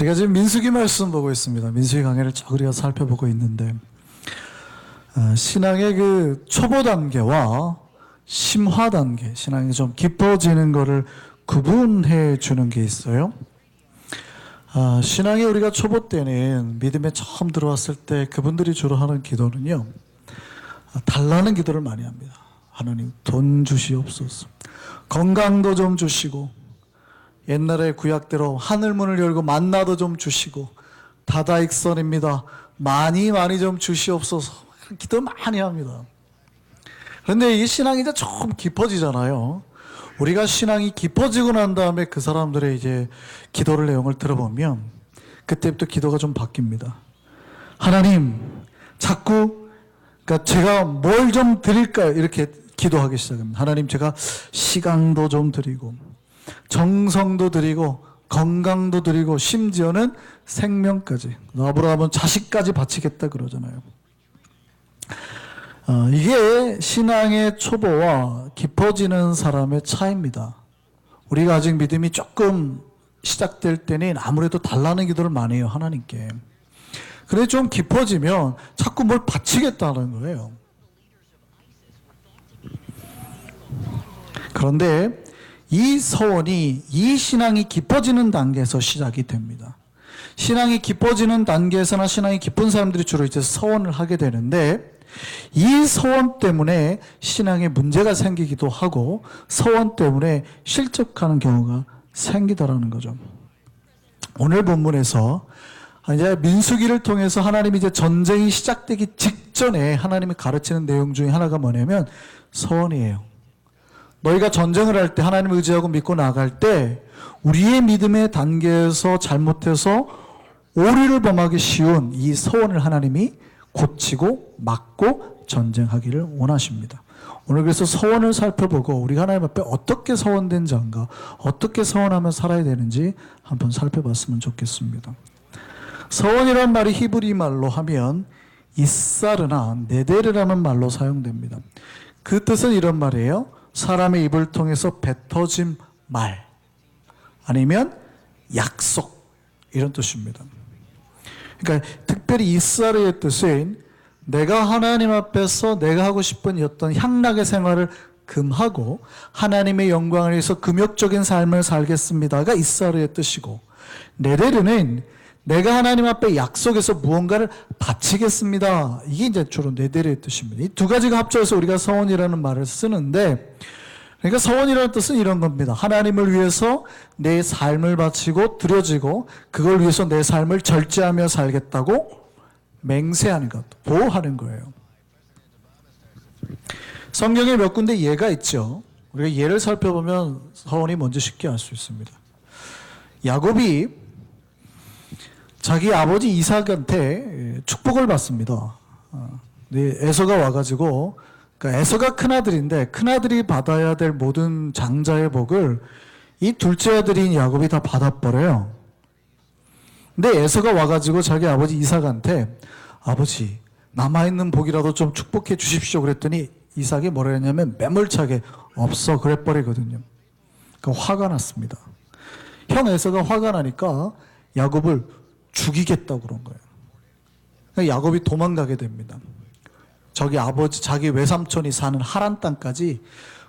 우리가 지금 민수기 말씀 보고 있습니다. 민수기 강해를 쭉 우리가 살펴보고 있는데 신앙의 그 초보 단계와 심화 단계, 신앙이 좀 깊어지는 것을 구분해 주는 게 있어요. 신앙이 우리가 초보 때는 믿음에 처음 들어왔을 때 그분들이 주로 하는 기도는요, 달라는 기도를 많이 합니다. 하나님 돈 주시옵소서, 건강도 좀 주시고, 옛날에 구약대로 하늘문을 열고 만나도 좀 주시고, 다다익선입니다. 많이 좀 주시옵소서. 기도 많이 합니다. 그런데 이 신앙이 이제 조금 깊어지잖아요. 우리가 신앙이 깊어지고 난 다음에 그 사람들의 이제 기도를 내용을 들어보면 그때부터 기도가 좀 바뀝니다. 하나님, 자꾸 그러니까 제가 뭘 좀 드릴까요? 이렇게 기도하기 시작합니다. 하나님, 제가 시간도 좀 드리고, 정성도 드리고, 건강도 드리고, 심지어는 생명까지, 아브라함은 자식까지 바치겠다 그러잖아요. 이게 신앙의 초보와 깊어지는 사람의 차이입니다. 우리가 아직 믿음이 조금 시작될 때는 아무래도 달라는 기도를 많이 해요, 하나님께. 그런데 좀 깊어지면 자꾸 뭘 바치겠다는 거예요. 그런데 이 서원이, 이 신앙이 깊어지는 단계에서 시작이 됩니다. 신앙이 깊어지는 단계에서나 신앙이 깊은 사람들이 주로 이제 서원을 하게 되는데, 이 서원 때문에 신앙에 문제가 생기기도 하고 서원 때문에 실족하는 경우가 생기더라는 거죠. 오늘 본문에서 이제 민수기를 통해서 하나님이 이제 전쟁이 시작되기 직전에 하나님이 가르치는 내용 중에 하나가 뭐냐면 서원이에요. 너희가 전쟁을 할 때, 하나님을 의지하고 믿고 나갈 때 우리의 믿음의 단계에서 잘못해서 오류를 범하기 쉬운 이 서원을 하나님이 고치고 막고 전쟁하기를 원하십니다. 오늘 그래서 서원을 살펴보고 우리가 하나님 앞에 어떻게 서원된 자인가, 어떻게 서원하며 살아야 되는지 한번 살펴봤으면 좋겠습니다. 서원이라는 말이 히브리 말로 하면 이사르나 네데르라는 말로 사용됩니다. 그 뜻은 이런 말이에요. 사람의 입을 통해서 뱉어진 말, 아니면 약속, 이런 뜻입니다. 그러니까 특별히 이사르의 뜻은 내가 하나님 앞에서 내가 하고 싶은 어떤 향락의 생활을 금하고 하나님의 영광을 위해서 금욕적인 삶을 살겠습니다가 이사르의 뜻이고, 네데르는 내가 하나님 앞에 약속해서 무언가를 바치겠습니다, 이게 이제 주로 네데르의 뜻입니다. 이 두 가지가 합쳐서 우리가 서원이라는 말을 쓰는데, 그러니까 서원이라는 뜻은 이런 겁니다. 하나님을 위해서 내 삶을 바치고 드려지고 그걸 위해서 내 삶을 절제하며 살겠다고 맹세하는 것, 보호하는 거예요. 성경에 몇 군데 예가 있죠. 우리가 예를 살펴보면 서원이 뭔지 쉽게 알 수 있습니다. 야곱이 자기 아버지 이삭한테 축복을 받습니다. 에서가 와가지고, 그러니까 에서가 큰아들인데 큰아들이 받아야 될 모든 장자의 복을 이 둘째 아들인 야곱이 다 받아버려요. 근데 에서가 와가지고 자기 아버지 이삭한테 아버지, 남아있는 복이라도 좀 축복해 주십시오 그랬더니 이삭이 뭐라 했냐면 매몰차게 없어 그래버리거든요. 그러니까 화가 났습니다. 형 에서가 화가 나니까 야곱을 죽이겠다고 그런 거예요. 그러니까 야곱이 도망가게 됩니다. 저기 아버지, 자기 외삼촌이 사는 하란 땅까지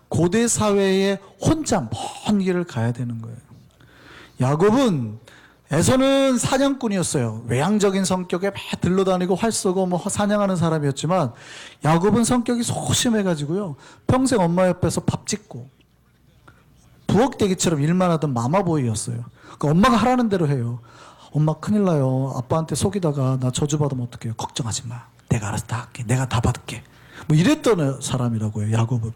고대 사회에 혼자 먼 길을 가야 되는 거예요. 야곱은, 에서는 사냥꾼이었어요. 외향적인 성격에 막 들러다니고 활 쏘고 뭐 사냥하는 사람이었지만, 야곱은 성격이 소심해가지고요, 평생 엄마 옆에서 밥 짓고 부엌대기처럼 일만 하던 마마보이였어요. 그러니까 엄마가 하라는 대로 해요. 엄마 큰일 나요, 아빠한테 속이다가 나 저주받으면 어떡해요. 걱정하지 마, 내가 알아서 다 할게, 내가 다 받을게, 뭐 이랬던 사람이라고요, 야곱은.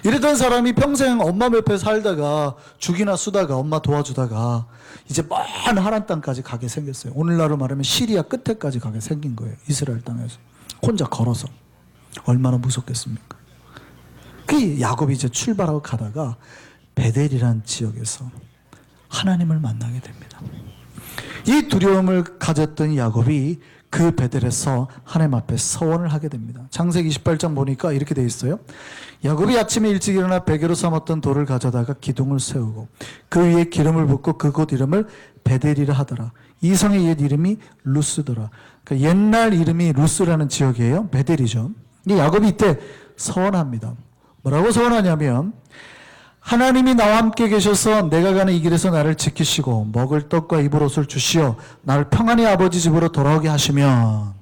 이랬던 사람이 평생 엄마 옆에 살다가 죽이나 쓰다가 엄마 도와주다가 이제 먼 하란 땅까지 가게 생겼어요. 오늘날로 말하면 시리아 끝에까지 가게 생긴 거예요. 이스라엘 땅에서 혼자 걸어서. 얼마나 무섭겠습니까? 그 야곱이 이제 출발하고 가다가 베델이라는 지역에서 하나님을 만나게 됩니다. 이 두려움을 가졌던 야곱이 그 베델에서 하나님 앞에 서원을 하게 됩니다. 창세기 28장 보니까 이렇게 되어 있어요. 야곱이 아침에 일찍 일어나 베개로 삼았던 돌을 가져다가 기둥을 세우고 그 위에 기름을 붓고 그곳 이름을 베델이라 하더라. 이 성의 옛 이름이 루스더라. 그러니까 옛날 이름이 루스라는 지역이에요. 베델이죠. 이 야곱이 이때 서원합니다. 뭐라고 서원하냐면 하나님이 나와 함께 계셔서 내가 가는 이 길에서 나를 지키시고 먹을 떡과 입을 옷을 주시어 나를 평안히 아버지 집으로 돌아오게 하시면,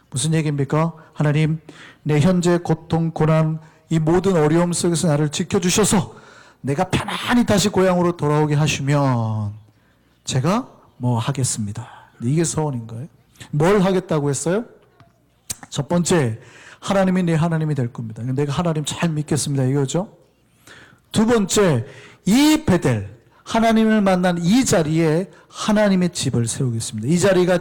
무슨 얘기입니까? 하나님, 내 현재 고통, 고난, 이 모든 어려움 속에서 나를 지켜주셔서 내가 편안히 다시 고향으로 돌아오게 하시면 제가 뭐 하겠습니다. 이게 서원인 거예요. 뭘 하겠다고 했어요? 첫 번째, 하나님이 내 하나님이 될 겁니다. 내가 하나님 잘 믿겠습니다, 이거죠. 두 번째, 이 베델, 하나님을 만난 이 자리에 하나님의 집을 세우겠습니다. 이 자리가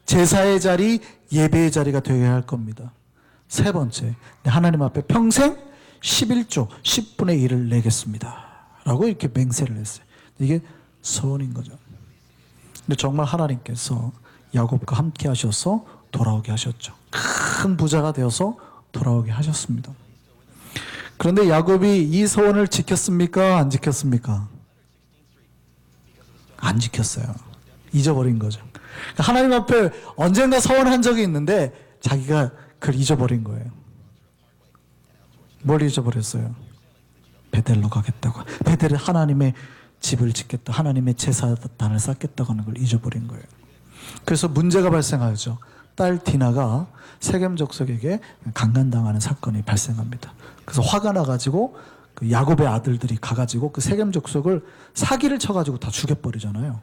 제사의 자리, 예배의 자리가 되게 할 겁니다. 세 번째, 하나님 앞에 평생 11조 10분의 1을 내겠습니다 라고 이렇게 맹세를 했어요. 이게 서원인 거죠. 근데 정말 하나님께서 야곱과 함께 하셔서 돌아오게 하셨죠. 큰 부자가 되어서 돌아오게 하셨습니다. 그런데 야곱이 이 서원을 지켰습니까? 안 지켰습니까? 안 지켰어요. 잊어버린 거죠. 하나님 앞에 언젠가 서원한 적이 있는데 자기가 그걸 잊어버린 거예요. 뭘 잊어버렸어요? 베델로 가겠다고. 베델은 하나님의 집을 짓겠다, 하나님의 제사단을 쌓겠다고 하는 걸 잊어버린 거예요. 그래서 문제가 발생하죠. 딸 디나가 세겜 족속에게 강간당하는 사건이 발생합니다. 그래서 화가 나가지고 그 야곱의 아들들이 가가지고 그 세겜 족속을 사기를 쳐가지고 다 죽여버리잖아요.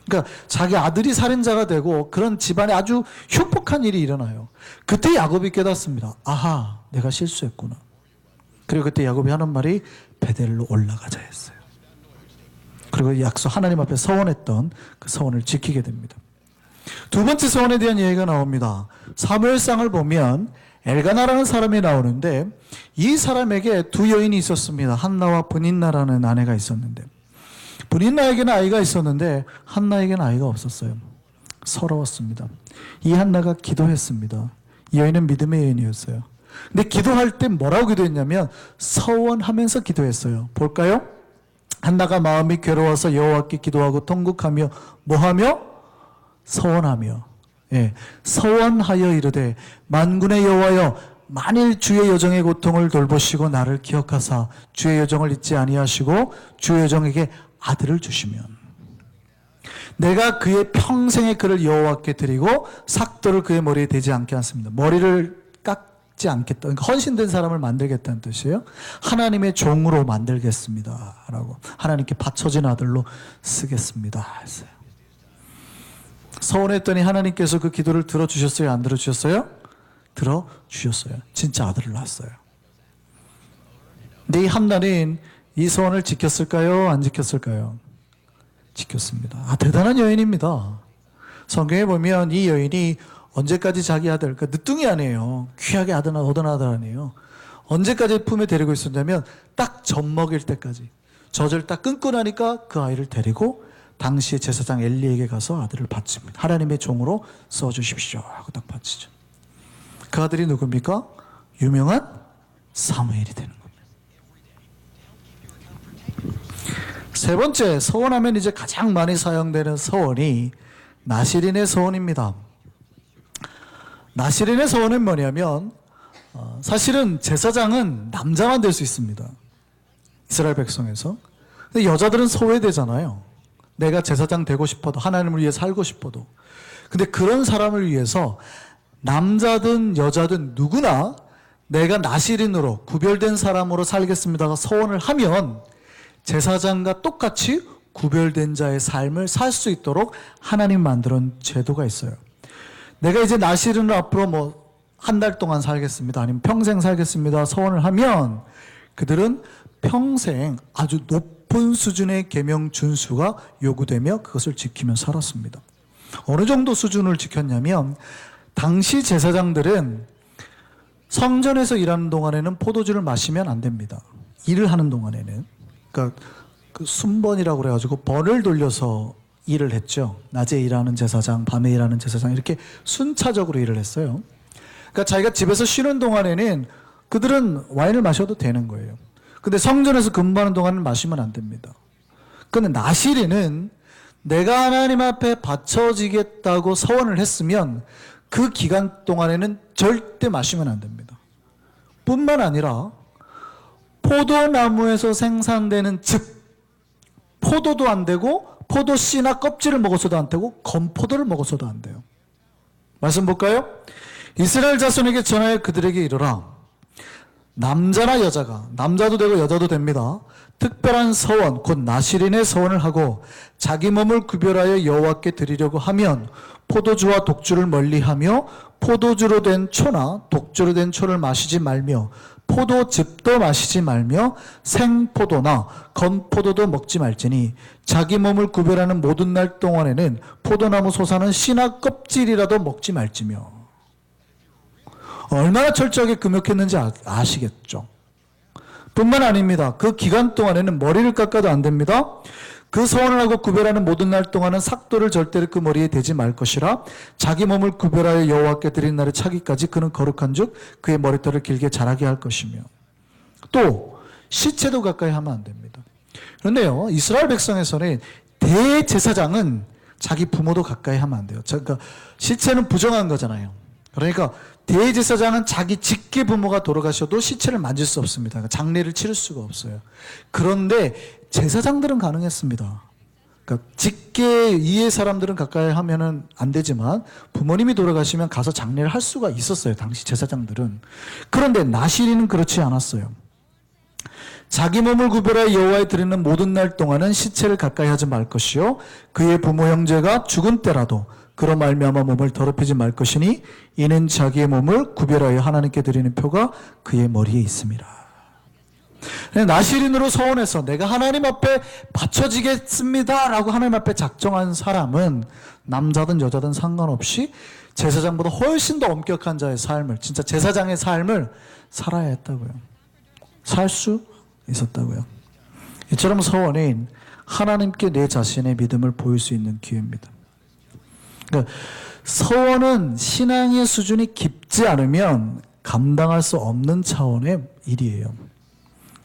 그러니까 자기 아들이 살인자가 되고 그런 집안에 아주 흉폭한 일이 일어나요. 그때 야곱이 깨닫습니다. 아하, 내가 실수했구나. 그리고 그때 야곱이 하는 말이 베델로 올라가자 했어요. 그리고 하나님 앞에 서원했던 그 서원을 지키게 됩니다. 두 번째 서원에 대한 얘기가 나옵니다. 사무엘상을 보면 엘가나라는 사람이 나오는데 이 사람에게 두 여인이 있었습니다. 한나와 브닌나라는 아내가 있었는데, 브닌나에게는 아이가 있었는데 한나에게는 아이가 없었어요. 서러웠습니다. 이 한나가 기도했습니다. 이 여인은 믿음의 여인이었어요. 근데 기도할 때 뭐라고 기도했냐면 서원하면서 기도했어요. 볼까요? 한나가 마음이 괴로워서 여호와께 기도하고 통곡하며 뭐하며? 서원하며, 서원하여 이르되 만군의 여호와여, 만일 주의 여정의 고통을 돌보시고 나를 기억하사 주의 여정을 잊지 아니하시고 주의 여정에게 아들을 주시면 내가 그의 평생의 그를 여호와께 드리고 삭도를 그의 머리에 대지 않게 하십니다. 머리를 깎지 않겠다. 그러니까 헌신된 사람을 만들겠다는 뜻이에요. 하나님의 종으로 만들겠습니다 라고, 하나님께 바쳐진 아들로 쓰겠습니다 했어요. 서원했더니 하나님께서 그 기도를 들어주셨어요? 안 들어주셨어요? 들어주셨어요. 진짜 아들을 낳았어요. 근데 이 한나는 이 서원을 지켰을까요? 안 지켰을까요? 지켰습니다. 대단한 여인입니다. 성경에 보면 이 여인이 언제까지 자기 아들, 그러니까 늦둥이 아니에요. 귀하게 얻은 아들 아니에요. 언제까지 품에 데리고 있었냐면 딱 젖 먹일 때까지. 젖을 딱 끊고 나니까 그 아이를 데리고 당시의 제사장 엘리에게 가서 아들을 바칩니다. 하나님의 종으로 써주십시오 하고 딱 바치죠. 그 아들이 누굽니까? 유명한 사무엘이 되는 겁니다. 세 번째, 서원하면 이제 가장 많이 사용되는 서원이 나시린의 서원입니다. 나시린의 서원은 뭐냐면 사실은 제사장은 남자만 될 수 있습니다. 이스라엘 백성에서. 근데 여자들은 소외되잖아요. 내가 제사장 되고 싶어도, 하나님을 위해 살고 싶어도. 근데 그런 사람을 위해서 남자든 여자든 누구나 내가 나시린으로 구별된 사람으로 살겠습니다가 서원을 하면 제사장과 똑같이 구별된 자의 삶을 살 수 있도록 하나님 만드는 제도가 있어요. 내가 이제 나시린으로 앞으로 한 달 동안 살겠습니다, 아니면 평생 살겠습니다 서원을 하면 그들은 평생 아주 높은 수준의 계명 준수가 요구되며 그것을 지키며 살았습니다. 어느 정도 수준을 지켰냐면 당시 제사장들은 성전에서 일하는 동안에는 포도주를 마시면 안 됩니다. 일을 하는 동안에는. 그러니까 그 순번이라고 그래가지고 번을 돌려서 일을 했죠. 낮에 일하는 제사장, 밤에 일하는 제사장, 이렇게 순차적으로 일을 했어요. 그러니까 자기가 집에서 쉬는 동안에는 그들은 와인을 마셔도 되는 거예요. 근데 성전에서 근무하는 동안은 마시면 안 됩니다. 근데 나시린은 내가 하나님 앞에 바쳐지겠다고 서원을 했으면 그 기간 동안에는 절대 마시면 안 됩니다. 뿐만 아니라 포도나무에서 생산되는 즙, 포도도 안 되고 포도 씨나 껍질을 먹어서도 안 되고 건포도를 먹어서도 안 돼요. 말씀 볼까요? 이스라엘 자손에게 전하여 그들에게 이르라. 남자나 여자가, 남자도 되고 여자도 됩니다. 특별한 서원, 곧 나시린의 서원을 하고 자기 몸을 구별하여 여호와께 드리려고 하면 포도주와 독주를 멀리하며 포도주로 된 초나 독주로 된 초를 마시지 말며 포도즙도 마시지 말며 생포도나 건포도도 먹지 말지니 자기 몸을 구별하는 모든 날 동안에는 포도나무 솟아는 씨나 껍질이라도 먹지 말지며. 얼마나 철저하게 금욕했는지 아시겠죠? 뿐만 아닙니다. 그 기간 동안에는 머리를 깎아도 안 됩니다. 그 서원을 하고 구별하는 모든 날 동안은 삭도를 절대로 그 머리에 대지 말 것이라. 자기 몸을 구별하여 여호와께 드린 날에 차기까지 그는 거룩한 즉 그의 머리털을 길게 자라게 할 것이며. 또 시체도 가까이 하면 안 됩니다. 그런데요, 이스라엘 백성에서는 대제사장은 자기 부모도 가까이 하면 안 돼요. 그러니까 시체는 부정한 거잖아요. 그러니까 대제사장은 자기 직계 부모가 돌아가셔도 시체를 만질 수 없습니다. 그러니까 장례를 치를 수가 없어요. 그런데 제사장들은 가능했습니다. 그러니까 직계 이의 사람들은 가까이 하면은 안 되지만 부모님이 돌아가시면 가서 장례를 할 수가 있었어요. 당시 제사장들은. 그런데 나시린은 그렇지 않았어요. 자기 몸을 구별하여 여호와에 드리는 모든 날 동안은 시체를 가까이 하지 말 것이요 그의 부모 형제가 죽은 때라도 그로 말미암아 몸을 더럽히지 말 것이니 이는 자기의 몸을 구별하여 하나님께 드리는 표가 그의 머리에 있습니다. 나시린으로 서원해서 내가 하나님 앞에 바쳐지겠습니다 라고 하나님 앞에 작정한 사람은 남자든 여자든 상관없이 제사장보다 훨씬 더 엄격한 자의 삶을, 진짜 제사장의 삶을 살아야 했다고요. 살 수 있었다고요. 이처럼 서원은 하나님께 내 자신의 믿음을 보일 수 있는 기회입니다. 그러니까 서원은 신앙의 수준이 깊지 않으면 감당할 수 없는 차원의 일이에요.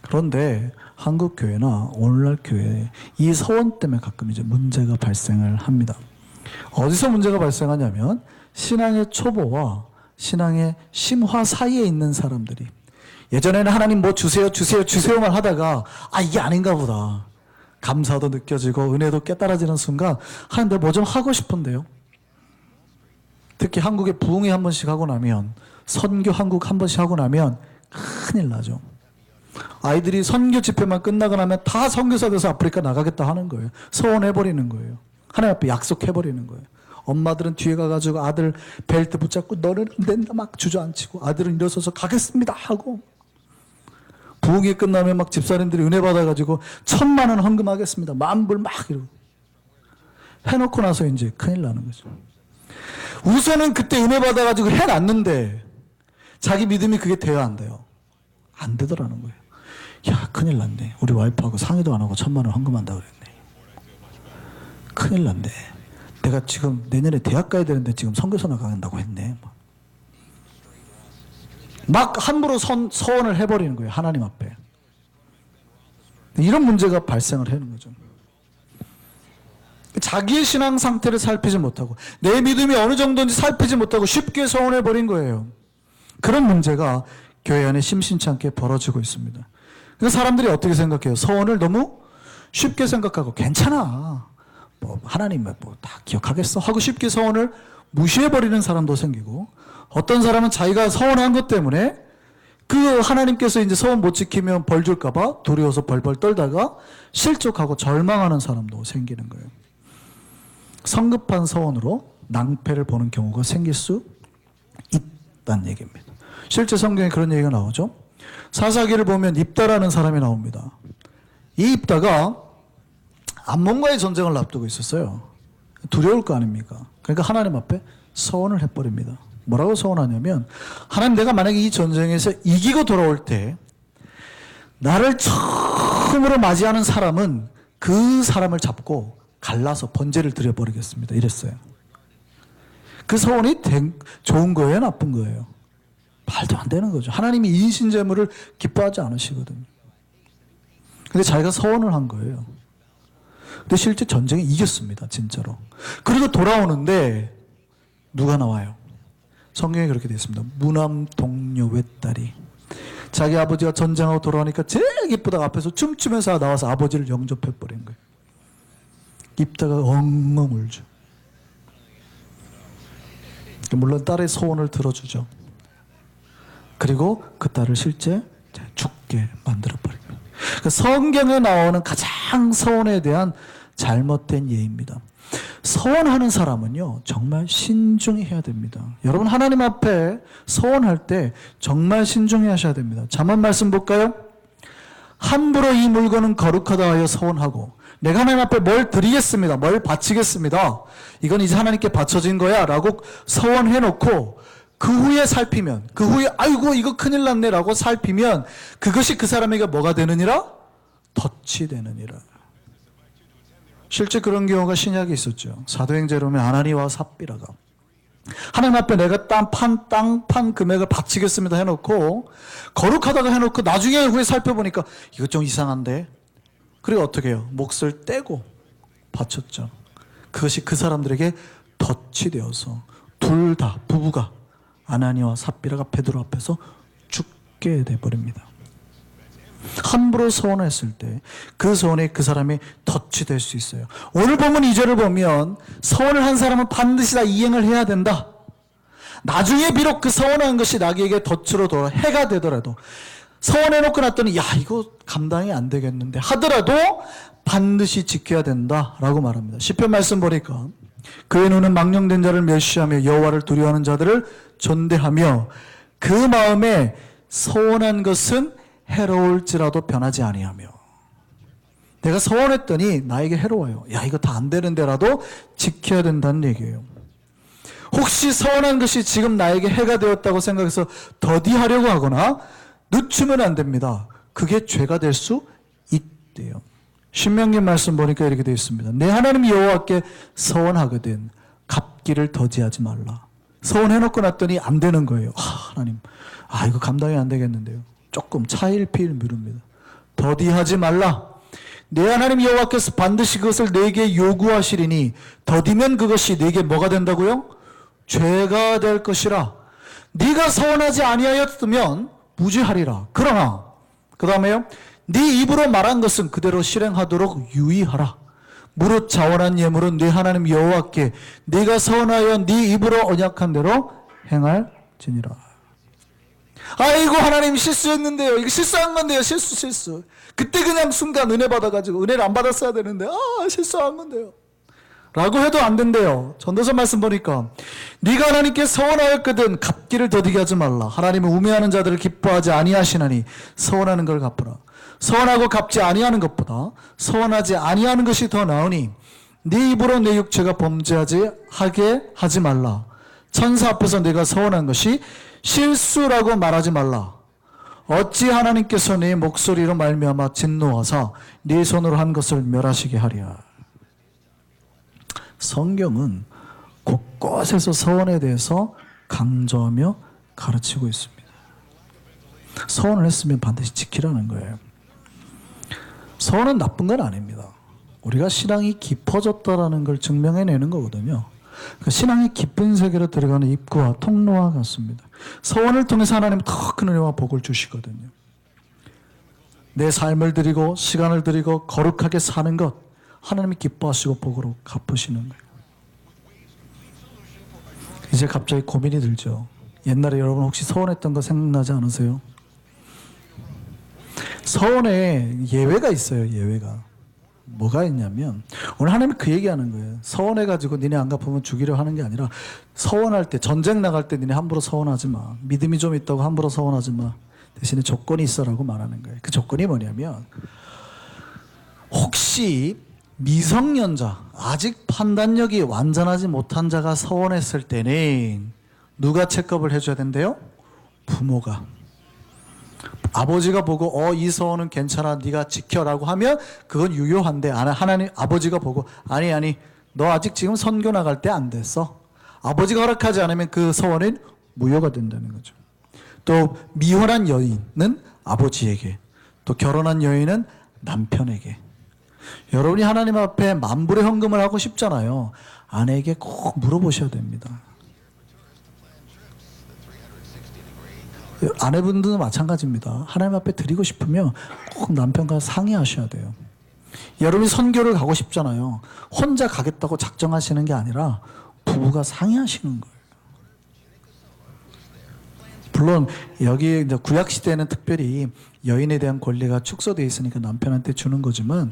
그런데 한국 교회나 오늘날 교회에 이 서원 때문에 가끔 이제 문제가 발생을 합니다. 어디서 문제가 발생하냐면 신앙의 초보와 신앙의 심화 사이에 있는 사람들이 예전에는 하나님 뭐 주세요 주세요 주세요만 하다가 이게 아닌가 보다. 감사도 느껴지고 은혜도 깨달아지는 순간 하나님 내가 뭐 좀 하고 싶은데요. 특히 한국에 부흥회 한 번씩 하고 나면 선교 한국 한 번씩 하고 나면 큰일 나죠. 아이들이 선교 집회만 끝나고 나면 다 선교사 돼서 아프리카 나가겠다 하는 거예요. 서원해버리는 거예요. 하나님 앞에 약속해버리는 거예요. 엄마들은 뒤에 가가지고 아들 벨트 붙잡고 너는 안 된다 막 주저앉히고 아들은 일어서서 가겠습니다 하고 부흥회 끝나면 막 집사님들이 은혜 받아가지고 1,000만 원 헌금하겠습니다. 만불 막 이러고 해놓고 나서 이제 큰일 나는 거죠. 우선은 그때 은혜 받아가지고 해놨는데 자기 믿음이 그게 돼야 안 돼요. 안 되더라는 거예요. 야 큰일 났네. 우리 와이프하고 상의도 안 하고 1,000만 원 헌금한다고 그랬네. 큰일 났네. 내가 지금 내년에 대학 가야 되는데 지금 선교사 나간다고 했네. 막 함부로 서원을 해버리는 거예요. 하나님 앞에. 이런 문제가 발생을 하는 거죠. 자기의 신앙 상태를 살피지 못하고 내 믿음이 어느 정도인지 살피지 못하고 쉽게 서원해버린 거예요. 그런 문제가 교회 안에 심심치 않게 벌어지고 있습니다. 그래서 사람들이 어떻게 생각해요? 서원을 너무 쉽게 생각하고 괜찮아. 뭐 하나님 뭐 다 기억하겠어 하고 쉽게 서원을 무시해버리는 사람도 생기고 어떤 사람은 자기가 서원한 것 때문에 그 하나님께서 이제 서원 못 지키면 벌 줄까봐 두려워서 벌벌 떨다가 실족하고 절망하는 사람도 생기는 거예요. 성급한 서원으로 낭패를 보는 경우가 생길 수 있다는 얘기입니다. 실제 성경에 그런 얘기가 나오죠. 사사기를 보면 입다라는 사람이 나옵니다. 이 입다가 암몬과의 전쟁을 앞두고 있었어요. 두려울 거 아닙니까? 그러니까 하나님 앞에 서원을 해버립니다. 뭐라고 서원하냐면 하나님 내가 만약에 이 전쟁에서 이기고 돌아올 때 나를 처음으로 맞이하는 사람은 그 사람을 잡고 갈라서 번제를 드려버리겠습니다. 이랬어요. 그 서원이 좋은 거예요? 나쁜 거예요? 말도 안 되는 거죠. 하나님이 인신제물을 기뻐하지 않으시거든요. 근데 자기가 서원을 한 거예요. 근데 실제 전쟁에 이겼습니다. 진짜로. 그리고 돌아오는데 누가 나와요? 성경에 그렇게 되어 있습니다. 무남 동료 외딸이 자기 아버지가 전쟁하고 돌아오니까 제일 이쁘다가 앞에서 춤추면서 나와서 아버지를 영접해버린 거예요. 입다가 엉엉 울죠. 물론 딸의 소원을 들어주죠. 그리고 그 딸을 실제 죽게 만들어버린 거예요. 성경에 나오는 가장 서원에 대한 잘못된 예입니다. 서원하는 사람은요, 정말 신중히 해야 됩니다. 여러분, 하나님 앞에 서원할 때 정말 신중히 하셔야 됩니다. 잠언 말씀 볼까요? 함부로 이 물건은 거룩하다 하여 서원하고, 내가 하나님 앞에 뭘 드리겠습니다. 뭘 바치겠습니다. 이건 이제 하나님께 바쳐진 거야 라고 서원해놓고 그 후에 살피면, 그 후에 아이고 이거 큰일 났네 라고 살피면 그것이 그 사람에게 뭐가 되느니라? 덫이 되느니라. 실제 그런 경우가 신약에 있었죠. 사도행전에 보면 아나니와 삽비라가 하나님 앞에 내가 땅 판 금액을 바치겠습니다 해놓고 거룩하다가 해놓고 나중에 후에 살펴보니까 이거 좀 이상한데, 그리고 어떻게 해요? 몫을 떼고 바쳤죠. 그것이 그 사람들에게 덫이 되어서 둘 다 부부가 아나니와 삽비라가 베드로 앞에서 죽게 돼버립니다. 함부로 서원했을 때 그 서원에 그 사람이 덫이 될 수 있어요. 오늘 본문 2절을 보면 서원을 한 사람은 반드시 다 이행을 해야 된다. 나중에 비록 그 서원한 것이 나에게 덫으로 돌아 해가 되더라도, 서원해놓고 났더니 야 이거 감당이 안 되겠는데 하더라도 반드시 지켜야 된다라고 말합니다. 시편 말씀 보니까 그의 눈은 망령된 자를 멸시하며 여호와를 두려워하는 자들을 존대하며 그 마음에 서원한 것은 해로울지라도 변하지 아니하며. 내가 서원했더니 나에게 해로워요. 야 이거 다 안 되는데라도 지켜야 된다는 얘기예요. 혹시 서원한 것이 지금 나에게 해가 되었다고 생각해서 더디하려고 하거나 늦추면 안 됩니다. 그게 죄가 될 수 있대요. 신명기 말씀 보니까 이렇게 되어 있습니다. 내 하나님 여호와께 서원하거든 갚기를 더디하지 말라. 서원해놓고 났더니 안 되는 거예요. 하나님, 이거 감당이 안 되겠는데요. 조금 차일피일 미룹니다. 더디하지 말라. 내 하나님 여호와께서 반드시 그것을 내게 요구하시리니 더디면 그것이 내게 뭐가 된다고요? 죄가 될 것이라. 네가 서원하지 아니하였으면 무죄하리라. 그러나 그 다음에요, 네 입으로 말한 것은 그대로 실행하도록 유의하라. 무릇 자원한 예물은 네 하나님 여호와께 네가 서원하여 네 입으로 언약한 대로 행할지니라. 아이고 하나님 실수했는데요. 이거 실수한 건데요. 실수. 그때 그냥 순간 은혜 받아가지고 은혜를 안 받았어야 되는데 실수한 건데요 라고 해도 안 된대요. 전도서 말씀 보니까 네가 하나님께 서원하였거든 갚기를 더디게 하지 말라. 하나님은 우매하는 자들을 기뻐하지 아니하시나니 서원하는 걸 갚으라. 서원하고 갚지 아니하는 것보다 서원하지 아니하는 것이 더 나으니 네 입으로 내 육체가 범죄하지 하게 하지 말라. 천사 앞에서 내가 서원한 것이 실수라고 말하지 말라. 어찌 하나님께서 네 목소리로 말미암아 진노하사 네 손으로 한 것을 멸하시게 하랴. 성경은 곳곳에서 서원에 대해서 강조하며 가르치고 있습니다. 서원을 했으면 반드시 지키라는 거예요. 서원은 나쁜 건 아닙니다. 우리가 신앙이 깊어졌다라는 걸 증명해내는 거거든요. 그 신앙의 깊은 세계로 들어가는 입구와 통로와 같습니다. 서원을 통해서 하나님은 더 큰 은혜와 복을 주시거든요. 내 삶을 드리고 시간을 드리고 거룩하게 사는 것, 하나님이 기뻐하시고 복으로 갚으시는 거예요. 이제 갑자기 고민이 들죠. 옛날에 여러분 혹시 서원했던 거 생각나지 않으세요? 서원에 예외가 있어요. 예외가. 뭐가 있냐면 오늘 하나님이 그 얘기하는 거예요. 서원해가지고 니네 안 갚으면 죽이려 하는 게 아니라 서원할 때, 전쟁 나갈 때 니네 함부로 서원하지 마. 믿음이 좀 있다고 함부로 서원하지 마. 대신에 조건이 있어라고 말하는 거예요. 그 조건이 뭐냐면 혹시 미성년자, 아직 판단력이 완전하지 못한 자가 서원했을 때는 누가 체크업을 해줘야 된대요? 부모가. 아버지가 보고 이 서원은 괜찮아 네가 지켜라고 하면 그건 유효한데, 하나님 아버지가 보고 아니 너 아직 지금 선교 나갈 때 안 됐어. 아버지가 허락하지 않으면 그 서원은 무효가 된다는 거죠. 또 미혼한 여인은 아버지에게, 또 결혼한 여인은 남편에게. 여러분이 하나님 앞에 만불의 헌금을 하고 싶잖아요. 아내에게 꼭 물어보셔야 됩니다. 아내분들도 마찬가지입니다. 하나님 앞에 드리고 싶으면 꼭 남편과 상의하셔야 돼요. 여러분이 선교를 가고 싶잖아요. 혼자 가겠다고 작정하시는 게 아니라 부부가 상의하시는 거예요. 물론 여기 이제 구약 시대에는 특별히 여인에 대한 권리가 축소되어 있으니까 남편한테 주는 거지만,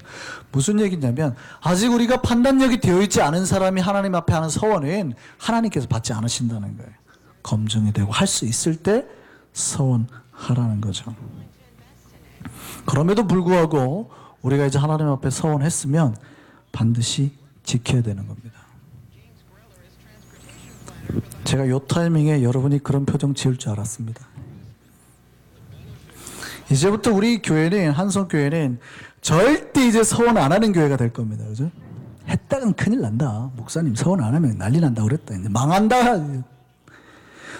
무슨 얘기냐면 아직 우리가 판단력이 되어 있지 않은 사람이 하나님 앞에 하는 서원은 하나님께서 받지 않으신다는 거예요. 검증이 되고 할 수 있을 때 서원하라는 거죠. 그럼에도 불구하고 우리가 이제 하나님 앞에 서원했으면 반드시 지켜야 되는 겁니다. 제가 요 타이밍에 여러분이 그런 표정 지을 줄 알았습니다. 이제부터 우리 교회는, 한성교회는 절대 이제 서원 안 하는 교회가 될 겁니다. 그죠? 했다간 큰일 난다. 목사님 서원 안 하면 난리 난다 그랬다. 이제 망한다.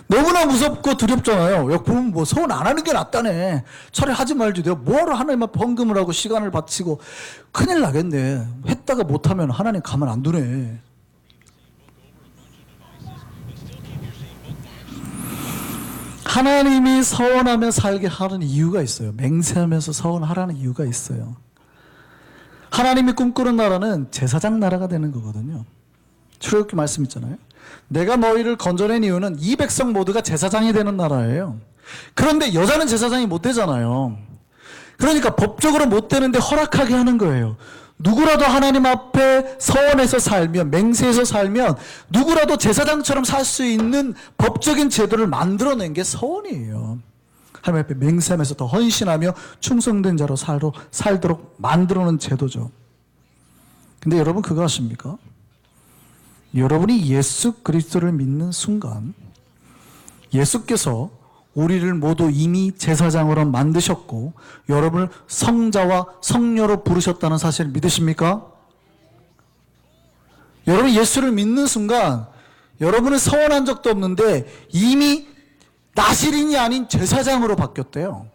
너무나 무섭고 두렵잖아요. 야, 그럼 뭐 서원 안 하는 게 낫다네. 차라리 하지 말지. 내가 뭐하러 하나님 앞에 헌금을 하고 시간을 바치고. 큰일 나겠네. 했다가 못하면 하나님 가만 안 두네. 하나님이 서원하며 살게 하는 이유가 있어요. 맹세하면서 서원하라는 이유가 있어요. 하나님이 꿈꾸는 나라는 제사장 나라가 되는 거거든요. 출애굽기 말씀 있잖아요. 내가 너희를 건져낸 이유는 이 백성 모두가 제사장이 되는 나라예요. 그런데 여자는 제사장이 못 되잖아요. 그러니까 법적으로 못 되는데 허락하게 하는 거예요. 누구라도 하나님 앞에 서원해서 살면, 맹세해서 살면 누구라도 제사장처럼 살 수 있는 법적인 제도를 만들어낸 게 서원이에요. 하나님 앞에 맹세하면서 더 헌신하며 충성된 자로 살도록 만들어놓은 제도죠. 근데 여러분 그거 아십니까? 여러분이 예수 그리스도를 믿는 순간 예수께서 우리를 모두 이미 제사장으로 만드셨고 여러분을 성자와 성녀로 부르셨다는 사실을 믿으십니까? 여러분이 예수를 믿는 순간 여러분은 서원한 적도 없는데 이미 나실인이 아닌 제사장으로 바뀌었대요.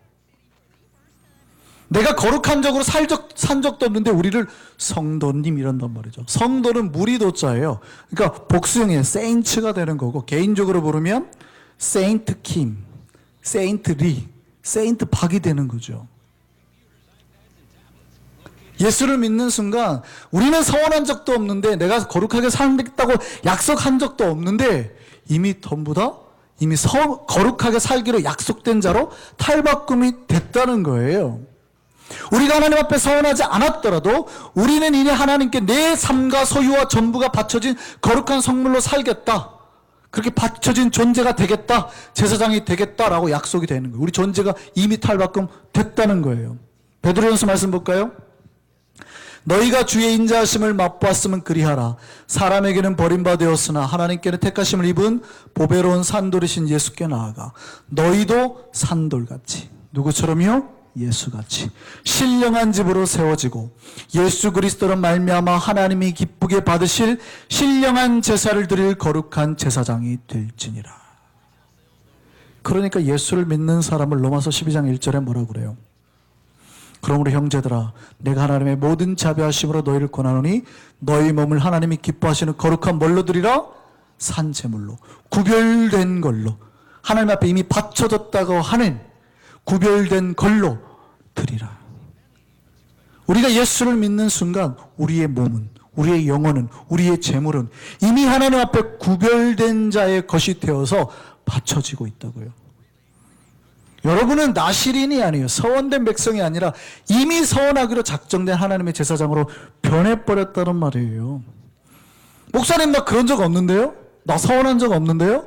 내가 거룩한 적으로 산 적도 없는데 우리를 성도님 이런단 말이죠. 성도는 무리도자예요. 그러니까 복수형이에요. 세인츠가 되는 거고, 개인적으로 부르면 세인트 킴, 세인트 리, 세인트 박이 되는 거죠. 예수를 믿는 순간 우리는 서원한 적도 없는데, 내가 거룩하게 살겠다고 약속한 적도 없는데 이미 전부 다 이미 거룩하게 살기로 약속된 자로 탈바꿈이 됐다는 거예요. 우리가 하나님 앞에 서원하지 않았더라도 우리는 이미 하나님께 내 삶과 소유와 전부가 바쳐진 거룩한 성물로 살겠다, 그렇게 바쳐진 존재가 되겠다, 제사장이 되겠다라고 약속이 되는 거예요. 우리 존재가 이미 탈바꿈 됐다는 거예요. 베드로전서 말씀 볼까요? 너희가 주의 인자하심을 맛보았으면 그리하라. 사람에게는 버림받았으나 하나님께는 택하심을 입은 보배로운 산돌이신 예수께 나아가 너희도 산돌같이, 누구처럼요? 예수같이 신령한 집으로 세워지고 예수 그리스도로 말미암아 하나님이 기쁘게 받으실 신령한 제사를 드릴 거룩한 제사장이 될지니라. 그러니까 예수를 믿는 사람을 로마서 12장 1절에 뭐라고 그래요? 그러므로 형제들아, 내가 하나님의 모든 자비하심으로 너희를 권하노니 너희 몸을 하나님이 기뻐하시는 거룩한 뭘로 드리라? 산 제물로, 구별된 걸로, 하나님 앞에 이미 바쳐졌다고 하는 구별된 걸로 드리라. 우리가 예수를 믿는 순간 우리의 몸은, 우리의 영혼은, 우리의 재물은 이미 하나님 앞에 구별된 자의 것이 되어서 바쳐지고 있다고요. 여러분은 나실인이 아니에요. 서원된 백성이 아니라 이미 서원하기로 작정된 하나님의 제사장으로 변해버렸다는 말이에요. 목사님, 나 그런 적 없는데요? 나 서원한 적 없는데요?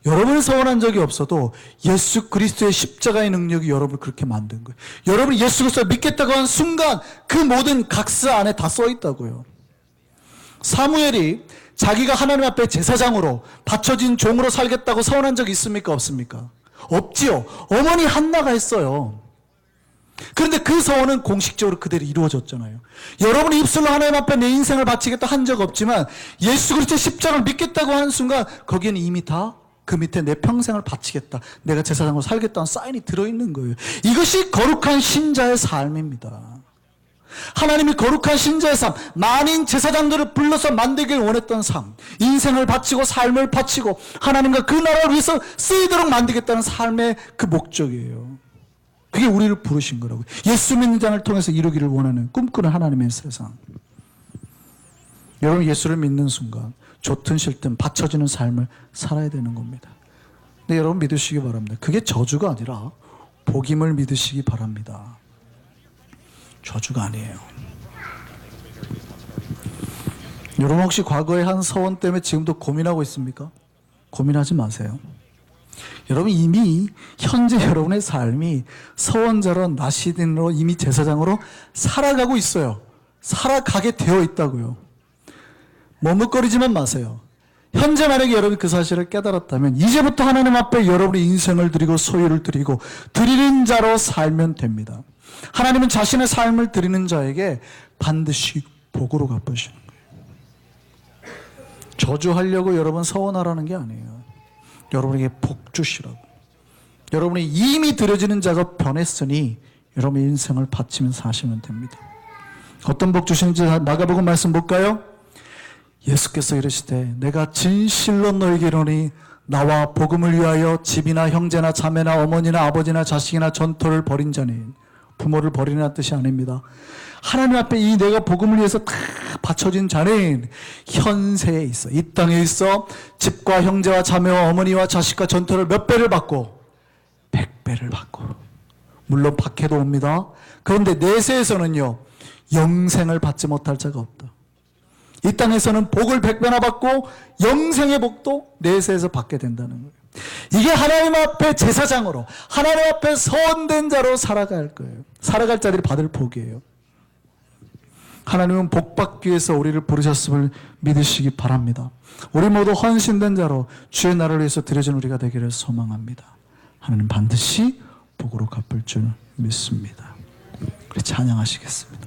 여러분이 서원한 적이 없어도 예수 그리스도의 십자가의 능력이 여러분을 그렇게 만든 거예요. 여러분이 예수 그리스도를 믿겠다고 한 순간 그 모든 각서 안에 다 써 있다고요. 사무엘이 자기가 하나님 앞에 제사장으로 바쳐진 종으로 살겠다고 서원한 적이 있습니까? 없습니까? 없지요. 어머니 한나가 했어요. 그런데 그 서원은 공식적으로 그대로 이루어졌잖아요. 여러분이 입술로 하나님 앞에 내 인생을 바치겠다 한 적 없지만 예수 그리스도의 십자가를 믿겠다고 하는 순간 거기에는 이미 다 그 밑에 내 평생을 바치겠다, 내가 제사장으로 살겠다는 사인이 들어있는 거예요. 이것이 거룩한 신자의 삶입니다. 하나님이 거룩한 신자의 삶, 만인 제사장들을 불러서 만들길 원했던 삶, 인생을 바치고 삶을 바치고 하나님과 그 나라를 위해서 쓰이도록 만들겠다는 삶의 그 목적이에요. 그게 우리를 부르신 거라고요. 예수 믿는 자를 통해서 이루기를 원하는 꿈꾸는 하나님의 세상. 여러분, 예수를 믿는 순간 좋든 싫든 바쳐지는 삶을 살아야 되는 겁니다. 근데 여러분 믿으시기 바랍니다. 그게 저주가 아니라 복임을 믿으시기 바랍니다. 저주가 아니에요. 여러분 혹시 과거에 한 서원 때문에 지금도 고민하고 있습니까? 고민하지 마세요. 여러분 이미 현재 여러분의 삶이 서원자로 나시딘으로 이미 제사장으로 살아가고 있어요. 살아가게 되어 있다고요. 머뭇거리지만 마세요. 현재 만약에 여러분이 그 사실을 깨달았다면 이제부터 하나님 앞에 여러분의 인생을 드리고 소유를 드리고 드리는 자로 살면 됩니다. 하나님은 자신의 삶을 드리는 자에게 반드시 복으로 갚으시는 거예요. 저주하려고 여러분 서원하라는 게 아니에요. 여러분에게 복 주시라고. 여러분이 이미 드려지는 자가 변했으니 여러분의 인생을 바치면서 사시면 됩니다. 어떤 복 주시는지 마가복음 말씀 볼까요? 예수께서 이르시되 내가 진실로 너에게 이르노니 나와 복음을 위하여 집이나 형제나 자매나 어머니나 아버지나 자식이나 전토를 벌인 자니, 부모를 버리는 뜻이 아닙니다. 하나님 앞에 이 내가 복음을 위해서 다 바쳐진 자는 현세에 있어, 이 땅에 있어 집과 형제와 자매와 어머니와 자식과 전토를 몇 배를 받고 100배를 받고, 물론 박해도 옵니다. 그런데 내세에서는요 영생을 받지 못할 자가 없다. 이 땅에서는 복을 100배나 받고 영생의 복도 내세에서 받게 된다는 거예요. 이게 하나님 앞에 제사장으로, 하나님 앞에 서원된 자로 살아갈 거예요. 살아갈 자들이 받을 복이에요. 하나님은 복 받기 위해서 우리를 부르셨음을 믿으시기 바랍니다. 우리 모두 헌신된 자로 주의 나라를 위해서 드려진 우리가 되기를 소망합니다. 하나님 반드시 복으로 갚을 줄 믿습니다. 우리 찬양하시겠습니다.